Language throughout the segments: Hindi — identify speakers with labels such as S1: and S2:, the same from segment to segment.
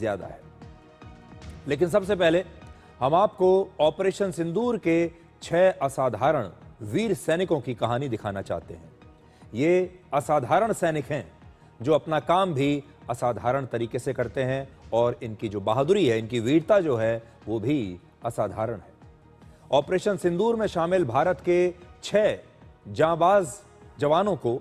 S1: ज्यादा है। लेकिन सबसे पहले हम आपको ऑपरेशन सिंदूर के 6 असाधारण वीर सैनिकों की कहानी दिखाना चाहते हैं। ये असाधारण सैनिक हैं जो अपना काम भी असाधारण तरीके से करते हैं और इनकी जो बहादुरी है, इनकी वीरता जो है, वो भी असाधारण है। ऑपरेशन सिंदूर में शामिल भारत के 6 जांबाज जवानों को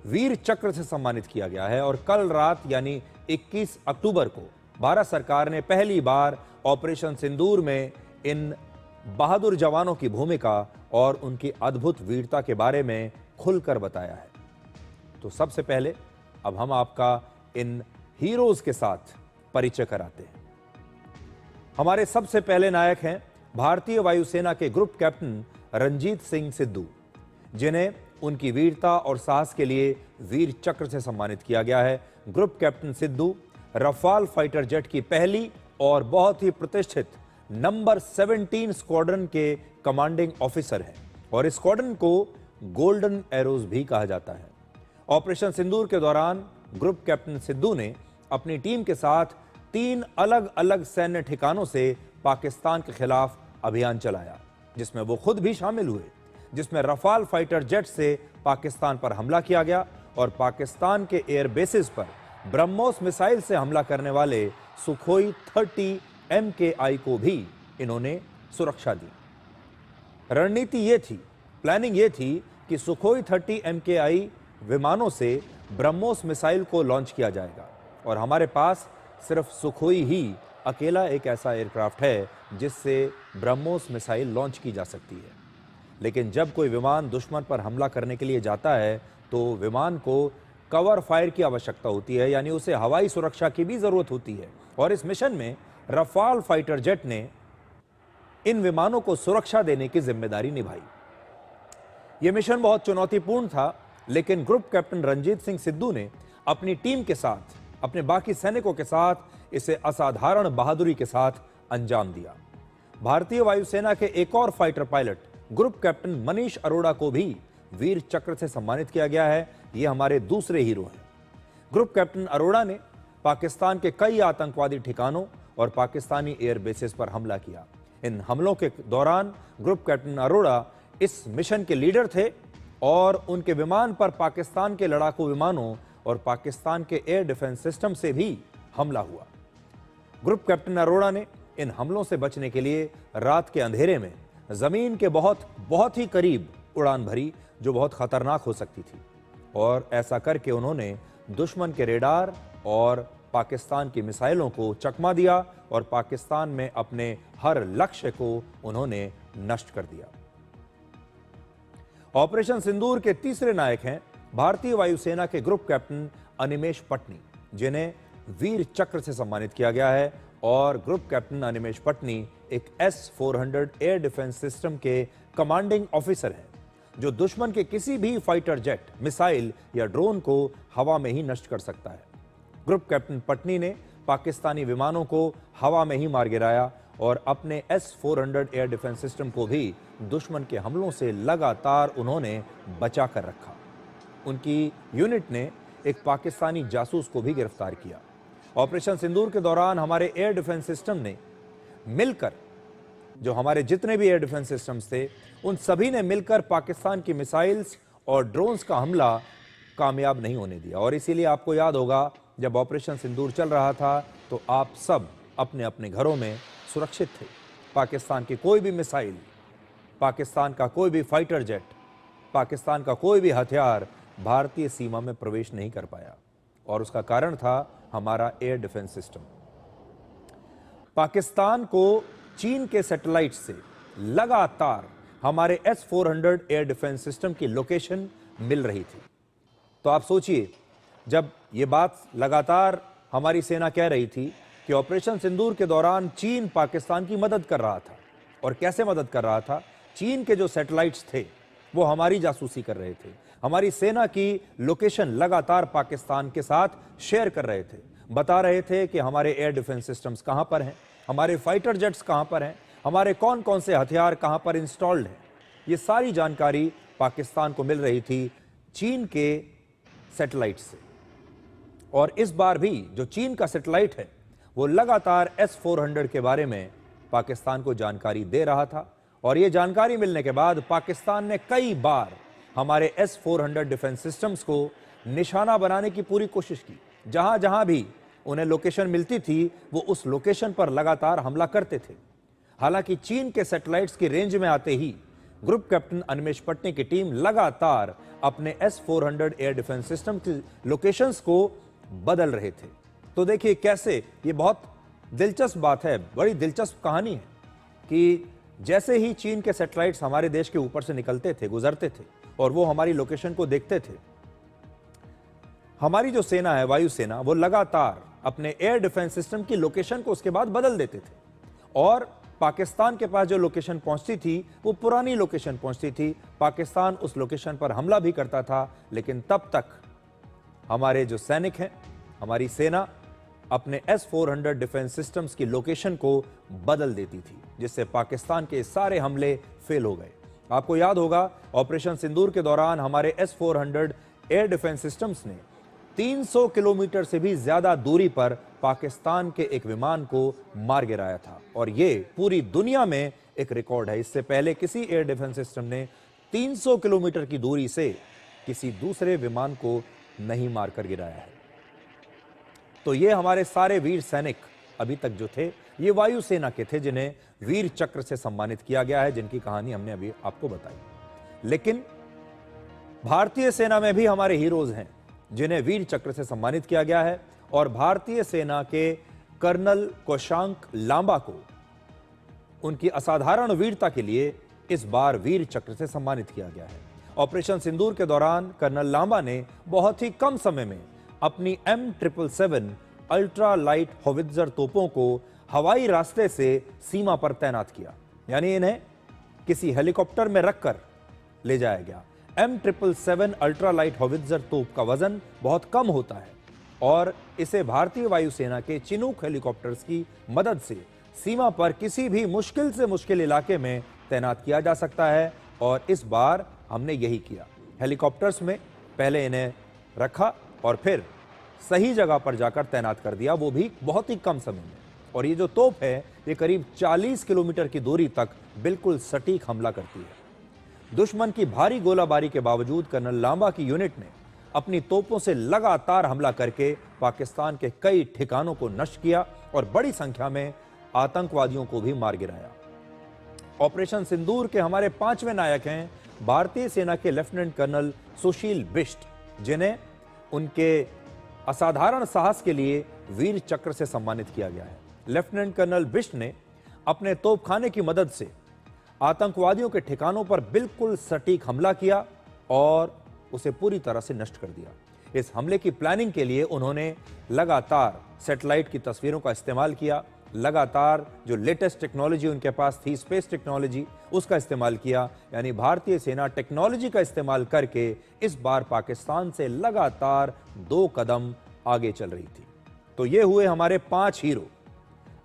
S1: वीर चक्र से सम्मानित किया गया है और कल रात यानी 21 अक्टूबर को भारत सरकार ने पहली बार ऑपरेशन सिंदूर में इन बहादुर जवानों की भूमिका और उनकी अद्भुत वीरता के बारे में खुलकर बताया है। तो सबसे पहले अब हम आपका इन हीरोज के साथ परिचय कराते हैं। हमारे सबसे पहले नायक हैं भारतीय वायुसेना के ग्रुप कैप्टन रणजीत सिंह सिद्धू, जिन्हें उनकी वीरता और साहस के लिए वीर चक्र से सम्मानित किया गया है। Group captain Sidhu Rafale fighter jet की पहली और बहुत ही प्रतिष्ठित नंबर 17 स्क्वाड्रन के कमांडिंग ऑफिसर हैं और इस स्क्वाड्रन को गोल्डन एरोज भी कहा जाता है। ऑपरेशन सिंदूर के दौरान ग्रुप कैप्टन सिद्धू ने अपनी टीम के साथ 3 अलग अलग सैन्य ठिकानों से पाकिस्तान के खिलाफ अभियान चलाया, जिसमें वो खुद भी शामिल हुए, जिसमें रफाल फाइटर जेट से पाकिस्तान पर हमला किया गया और पाकिस्तान के एयर बेसिस पर ब्रह्मोस मिसाइल से हमला करने वाले सुखोई 30 MKI को भी इन्होंने सुरक्षा दी। रणनीति ये थी, प्लानिंग ये थी कि सुखोई 30 MKI विमानों से ब्रह्मोस मिसाइल को लॉन्च किया जाएगा और हमारे पास सिर्फ सुखोई ही अकेला एक ऐसा एयरक्राफ्ट है जिससे ब्रह्मोस मिसाइल लॉन्च की जा सकती है। लेकिन जब कोई विमान दुश्मन पर हमला करने के लिए जाता है तो विमान को कवर फायर की आवश्यकता होती है, यानी उसे हवाई सुरक्षा की भी जरूरत होती है और इस मिशन में रफाल फाइटर जेट ने इन विमानों को सुरक्षा देने की जिम्मेदारी निभाई। यह मिशन बहुत चुनौतीपूर्ण था, लेकिन ग्रुप कैप्टन रणजीत सिंह सिद्धू ने अपनी टीम के साथ, अपने बाकी सैनिकों के साथ इसे असाधारण बहादुरी के साथ अंजाम दिया। भारतीय वायुसेना के एक और fighter pilot group captain Manish Arora को भी वीर चक्र से सम्मानित किया गया है। ये हमारे दूसरे हीरो हैं। ग्रुप कैप्टन अरोड़ा ने पाकिस्तान के कई आतंकवादी ठिकानों और पाकिस्तानी एयर बेसिस पर हमला किया। इन हमलों के दौरान ग्रुप कैप्टन अरोड़ा इस मिशन के लीडर थे और उनके विमान पर पाकिस्तान के लड़ाकू विमानों और पाकिस्तान के एयर डिफेंस सिस्टम से भी हमला हुआ। ग्रुप कैप्टन अरोड़ा ने इन हमलों से बचने के लिए रात के अंधेरे में जमीन के बहुत ही करीब उड़ान भरी, जो बहुत खतरनाक हो सकती थी, और ऐसा करके उन्होंने दुश्मन के रेडार और पाकिस्तान की मिसाइलों को चकमा दिया और पाकिस्तान में अपने हर लक्ष्य को उन्होंने नष्ट कर दिया। ऑपरेशन सिंदूर के तीसरे नायक हैं भारतीय वायुसेना के ग्रुप कैप्टन अनिमेष पटनी, जिन्हें वीर चक्र से सम्मानित किया गया है और ग्रुप कैप्टन अनिमेष पटनी एक S-400 एयर डिफेंस सिस्टम के कमांडिंग ऑफिसर हैं, जो दुश्मन के किसी भी फाइटर जेट, मिसाइल या ड्रोन को हवा में ही नष्ट कर सकता है। ग्रुप कैप्टन पटनी ने पाकिस्तानी विमानों को हवा में ही मार गिराया और अपने S-400 एयर डिफेंस सिस्टम को भी दुश्मन के हमलों से लगातार उन्होंने बचा कर रखा। उनकी यूनिट ने एक पाकिस्तानी जासूस को भी गिरफ्तार किया। ऑपरेशन सिंदूर के दौरान हमारे एयर डिफेंस सिस्टम ने मिलकर, जो हमारे जितने भी एयर डिफेंस सिस्टम्स थे, उन सभी ने मिलकर पाकिस्तान की मिसाइल्स और ड्रोन्स का हमला कामयाब नहीं होने दिया। और इसीलिए आपको याद होगा, जब ऑपरेशन सिंदूर चल रहा था तो आप सब अपने अपने घरों में सुरक्षित थे। पाकिस्तान की कोई भी मिसाइल, पाकिस्तान का कोई भी फाइटर जेट, पाकिस्तान का कोई भी हथियार भारतीय सीमा में प्रवेश नहीं कर पाया और उसका कारण था हमारा एयर डिफेंस सिस्टम। पाकिस्तान को चीन के सैटेलाइट से लगातार हमारे S-400 एयर डिफेंस सिस्टम की लोकेशन मिल रही थी। तो आप सोचिए, जब ये बात लगातार हमारी सेना कह रही थी कि ऑपरेशन सिंदूर के दौरान चीन पाकिस्तान की मदद कर रहा था, और कैसे मदद कर रहा था, चीन के जो सैटेलाइट्स थे वो हमारी जासूसी कर रहे थे, हमारी सेना की लोकेशन लगातार पाकिस्तान के साथ शेयर कर रहे थे, बता रहे थे कि हमारे एयर डिफेंस सिस्टम्स कहां पर हैं, हमारे फाइटर जेट्स कहां पर हैं, हमारे कौन कौन से हथियार कहां पर इंस्टॉल्ड हैं। ये सारी जानकारी पाकिस्तान को मिल रही थी चीन के सैटेलाइट से। और इस बार भी जो चीन का सैटेलाइट है वो लगातार S-400 के बारे में पाकिस्तान को जानकारी दे रहा था और ये जानकारी मिलने के बाद पाकिस्तान ने कई बार हमारे S-400 डिफेंस सिस्टम्स को निशाना बनाने की पूरी कोशिश की। जहां जहां भी उन्हें लोकेशन मिलती थी वो उस लोकेशन पर लगातार हमला करते थे। हालांकि चीन के सैटेलाइट्स की रेंज में आते ही ग्रुप कैप्टन अनिमेश पटनी की टीम लगातार अपने S-400 एयर डिफेंस सिस्टम की लोकेशंस को बदल रहे थे। तो देखिए कैसे ये बहुत दिलचस्प बात है, बड़ी दिलचस्प कहानी है कि जैसे ही चीन के सैटेलाइट्स हमारे देश के ऊपर से निकलते थे, गुजरते थे और वो हमारी लोकेशन को देखते थे, हमारी जो सेना है, वायुसेना, वो लगातार अपने एयर डिफेंस सिस्टम की लोकेशन को उसके बाद बदल देते थे और पाकिस्तान के पास जो लोकेशन पहुंचती थी वो पुरानी लोकेशन पहुंचती थी। पाकिस्तान उस लोकेशन पर हमला भी करता था, लेकिन तब तक हमारे जो सैनिक हैं, हमारी सेना अपने S-400 डिफेंस सिस्टम्स की लोकेशन को बदल देती थी, जिससे पाकिस्तान के सारे हमले फेल हो गए। आपको याद होगा ऑपरेशन सिंदूर के दौरान हमारे S-400 एयर डिफेंस सिस्टम्स ने 300 किलोमीटर से भी ज्यादा दूरी पर पाकिस्तान के एक विमान को मार गिराया था और ये पूरी दुनिया में एक रिकॉर्ड है। इससे पहले किसी एयर डिफेंस सिस्टम ने 300 किलोमीटर की दूरी से किसी दूसरे विमान को नहीं मारकर गिराया है। तो ये हमारे सारे वीर सैनिक अभी तक जो थे ये वायुसेना के थे, जिन्हें वीर चक्र से सम्मानित किया गया है, जिनकी कहानी हमने अभी आपको बताई। लेकिन भारतीय सेना में भी हमारे हीरोज हैं जिन्हें वीर चक्र से सम्मानित किया गया है और भारतीय सेना के कर्नल कौशांक लांबा को उनकी असाधारण वीरता के लिए इस बार वीर चक्र से सम्मानित किया गया है। ऑपरेशन सिंदूर के दौरान कर्नल लांबा ने बहुत ही कम समय में अपनी M777 अल्ट्रा लाइट होवित्जर तोपों को हवाई रास्ते से सीमा पर तैनात किया, यानी इन्हें किसी हेलीकॉप्टर में रखकर ले जाया गया। M777 अल्ट्रा लाइट होवित्जर तोप का वजन बहुत कम होता है और इसे भारतीय वायुसेना के चिनूक हेलीकॉप्टर्स की मदद से सीमा पर किसी भी मुश्किल से मुश्किल इलाके में तैनात किया जा सकता है और इस बार हमने यही किया। हेलीकॉप्टर्स में पहले इन्हें रखा और फिर सही जगह पर जाकर तैनात कर दिया, वो भी बहुत ही कम समय में। और ये जो तोप है ये करीब 40 किलोमीटर की दूरी तक बिल्कुल सटीक हमला करती है। दुश्मन की भारी गोलाबारी के बावजूद कर्नल लांबा की यूनिट ने अपनी तोपों से लगातार हमला करके पाकिस्तान के कई ठिकानों को नष्ट किया और बड़ी संख्या में आतंकवादियों को भी मार गिराया। ऑपरेशन सिंदूर के हमारे 5वें नायक हैं भारतीय सेना के लेफ्टिनेंट कर्नल सुशील बिष्ट, जिन्हें उनके असाधारण साहस के लिए वीर चक्र से सम्मानित किया गया है। लेफ्टिनेंट कर्नल बिष्ट ने अपने तोपखाने की मदद से आतंकवादियों के ठिकानों पर बिल्कुल सटीक हमला किया और उसे पूरी तरह से नष्ट कर दिया। इस हमले की प्लानिंग के लिए उन्होंने लगातार सैटेलाइट की तस्वीरों का इस्तेमाल किया, लगातार जो लेटेस्ट टेक्नोलॉजी उनके पास थी, स्पेस टेक्नोलॉजी, उसका इस्तेमाल किया। यानी भारतीय सेना टेक्नोलॉजी का इस्तेमाल करके इस बार पाकिस्तान से लगातार 2 कदम आगे चल रही थी। तो ये हुए हमारे 5 हीरो।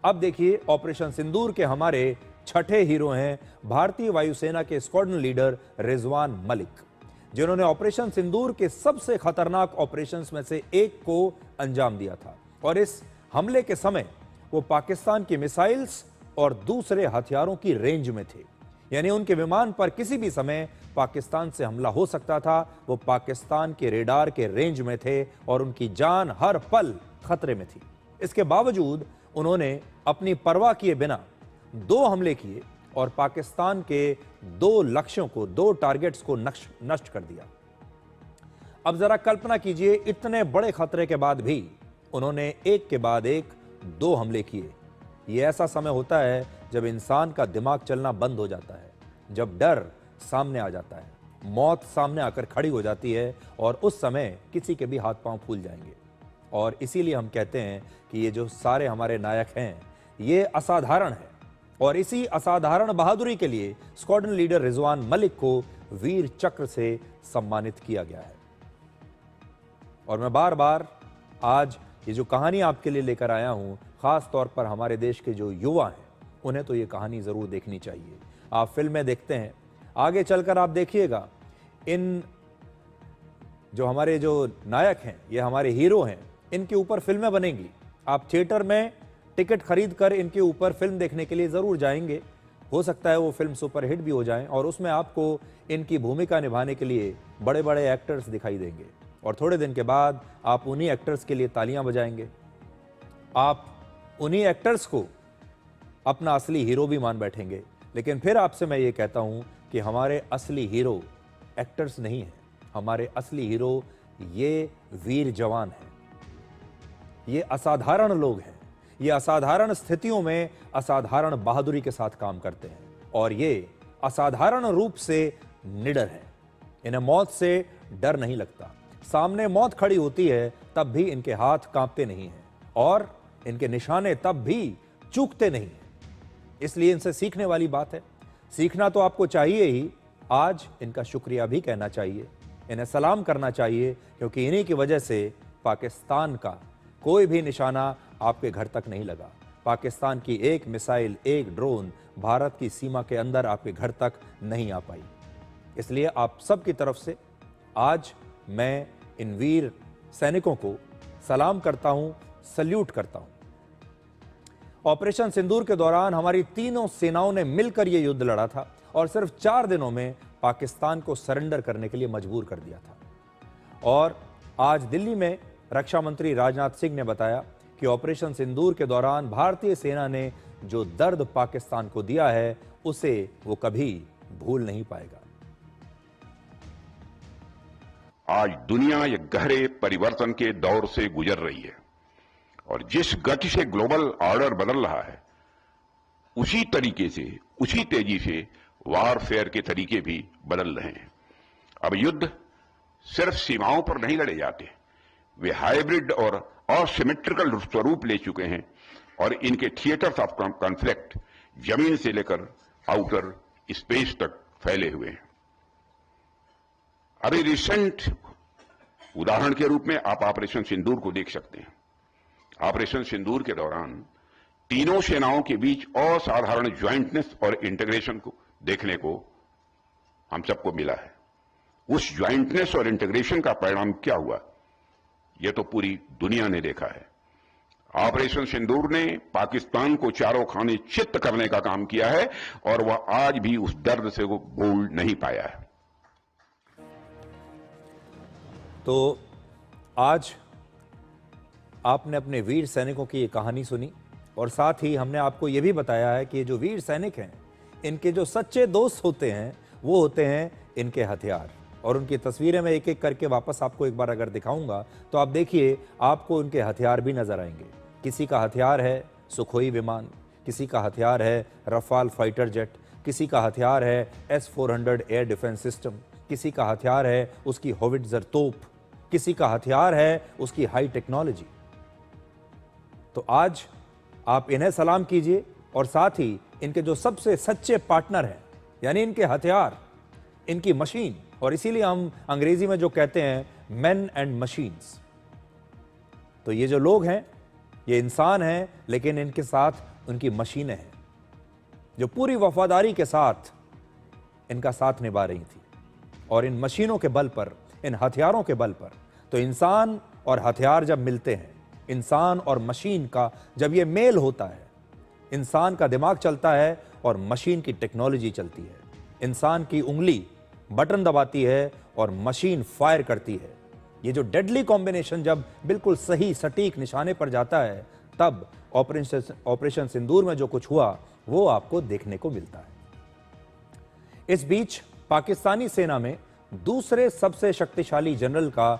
S1: अब देखिए ऑपरेशन सिंदूर के हमारे 6ठे हीरो हैं भारतीय वायुसेना के स्क्वाड्रन लीडर रिजवान मलिक, जिन्होंने ऑपरेशन सिंदूर के सबसे खतरनाक ऑपरेशंस में से एक को अंजाम दिया था और इस हमले के समय वो पाकिस्तान की मिसाइल्स और दूसरे हथियारों की रेंज में थे, यानी उनके विमान पर किसी भी समय पाकिस्तान से हमला हो सकता था। वो पाकिस्तान के रेडार के रेंज में थे और उनकी जान हर पल खतरे में थी। इसके बावजूद उन्होंने अपनी परवाह किए बिना 2 हमले किए और पाकिस्तान के 2 लक्ष्यों को, 2 टारगेट्स को नष्ट कर दिया। अब जरा कल्पना कीजिए, इतने बड़े खतरे के बाद भी उन्होंने एक के बाद एक 2 हमले किए। यह ऐसा समय होता है जब इंसान का दिमाग चलना बंद हो जाता है, जब डर सामने आ जाता है, मौत सामने आकर खड़ी हो जाती है और उस समय किसी के भी हाथ पांव फूल जाएंगे। और इसीलिए हम कहते हैं कि ये जो सारे हमारे नायक हैं ये असाधारण है और इसी असाधारण बहादुरी के लिए स्क्वाड्रन लीडर रिजवान मलिक को वीर चक्र से सम्मानित किया गया है। और मैं बार बार आज ये जो कहानी आपके लिए लेकर आया हूं, खास तौर पर हमारे देश के जो युवा हैं उन्हें तो ये कहानी जरूर देखनी चाहिए। आप फिल्में देखते हैं, आगे चलकर आप देखिएगा इन जो हमारे जो नायक हैं, ये हमारे हीरो हैं, इनके ऊपर फिल्में बनेंगी। आप थिएटर में टिकट खरीद कर इनके ऊपर फिल्म देखने के लिए जरूर जाएंगे। हो सकता है वो फिल्म सुपरहिट भी हो जाए और उसमें आपको इनकी भूमिका निभाने के लिए बड़े बड़े एक्टर्स दिखाई देंगे और थोड़े दिन के बाद आप उन्हीं एक्टर्स के लिए तालियां बजाएंगे। आप उन्हीं एक्टर्स को अपना असली हीरो भी मान बैठेंगे। लेकिन फिर आपसे मैं ये कहता हूं कि हमारे असली हीरो एक्टर्स नहीं हैं, हमारे असली हीरो ये वीर जवान हैं, ये असाधारण लोग हैं, ये असाधारण स्थितियों में असाधारण बहादुरी के साथ काम करते हैं और ये असाधारण रूप से निडर हैं। इन्हें मौत से डर नहीं लगता। सामने मौत खड़ी होती है तब भी इनके हाथ कांपते नहीं हैं और इनके निशाने तब भी चूकते नहीं हैं। इसलिए इनसे सीखने वाली बात है। सीखना तो आपको चाहिए ही, आज इनका शुक्रिया भी कहना चाहिए, इन्हें सलाम करना चाहिए, क्योंकि इन्हीं की वजह से पाकिस्तान का कोई भी निशाना आपके घर तक नहीं लगा। पाकिस्तान की एक मिसाइल, एक ड्रोन भारत की सीमा के अंदर आपके घर तक नहीं आ पाई। इसलिए आप सब की तरफ से आज मैं इन वीर सैनिकों को सलाम करता हूं, सल्यूट करता हूं। ऑपरेशन सिंदूर के दौरान हमारी तीनों सेनाओं ने मिलकर यह युद्ध लड़ा था और सिर्फ 4 दिनों में पाकिस्तान को सरेंडर करने के लिए मजबूर कर दिया था। और आज दिल्ली में रक्षा मंत्री राजनाथ सिंह ने बताया कि ऑपरेशन सिंदूर के दौरान भारतीय सेना ने जो दर्द पाकिस्तान को दिया है उसे वो कभी भूल नहीं पाएगा।
S2: आज दुनिया एक गहरे परिवर्तन के दौर से गुजर रही है और जिस गति से ग्लोबल ऑर्डर बदल रहा है उसी तरीके से, उसी तेजी से वारफेयर के तरीके भी बदल रहे हैं। अब युद्ध सिर्फ सीमाओं पर नहीं लड़े जाते, वे हाइब्रिड और असिमेट्रिकल स्वरूप ले चुके हैं और इनके थिएटर्स ऑफ कॉन्फ्लिक्ट जमीन से लेकर आउटर स्पेस तक फैले हुए हैं। अभी रिसेंट उदाहरण के रूप में आप ऑपरेशन सिंदूर को देख सकते हैं। ऑपरेशन सिंदूर के दौरान तीनों सेनाओं के बीच असाधारण ज्वाइंटनेस और इंटीग्रेशन को देखने को हम सबको मिला है। उस ज्वाइंटनेस और इंटीग्रेशन का परिणाम क्या हुआ, यह तो पूरी दुनिया ने देखा है। ऑपरेशन सिंदूर ने पाकिस्तान को चारों खाने चित्त करने का काम किया है और वह आज भी उस दर्द से वो भूल नहीं पाया है।
S1: तो आज आपने अपने वीर सैनिकों की ये कहानी सुनी और साथ ही हमने आपको ये भी बताया है कि ये जो वीर सैनिक हैं, इनके जो सच्चे दोस्त होते हैं वो होते हैं इनके हथियार। और उनकी तस्वीरें मैं एक एक करके वापस आपको एक बार अगर दिखाऊंगा तो आप देखिए, आपको उनके हथियार भी नजर आएंगे। किसी का हथियार है सुखोई विमान, किसी का हथियार है रफाल फाइटर जेट, किसी का हथियार है S-400 एयर डिफेंस सिस्टम, किसी का हथियार है उसकी होविट्जर तोप, किसी का हथियार है उसकी हाई टेक्नोलॉजी। तो आज आप इन्हें सलाम कीजिए और साथ ही इनके जो सबसे सच्चे पार्टनर हैं, यानी इनके हथियार, इनकी मशीन, और इसीलिए हम अंग्रेजी में जो कहते हैं मैन एंड मशीन्स। तो ये जो लोग हैं ये इंसान हैं, लेकिन इनके साथ उनकी मशीनें हैं जो पूरी वफादारी के साथ इनका साथ निभा रही थी। और इन मशीनों के बल पर, इन हथियारों के बल पर, तो इंसान और हथियार जब मिलते हैं, इंसान और मशीन का जब ये मेल होता है, इंसान का दिमाग चलता है और मशीन की टेक्नोलॉजी चलती है। इंसान की उंगली बटन दबाती है और मशीन फायर करती है। ये जो कॉम्बिनेशन जब बिल्कुल सही सटीक निशाने पर जाता है, तब ऑपरेशन सिंदूर में जो कुछ हुआ वो आपको देखने को मिलता है। इस बीच पाकिस्तानी सेना में दूसरे सबसे शक्तिशाली जनरल का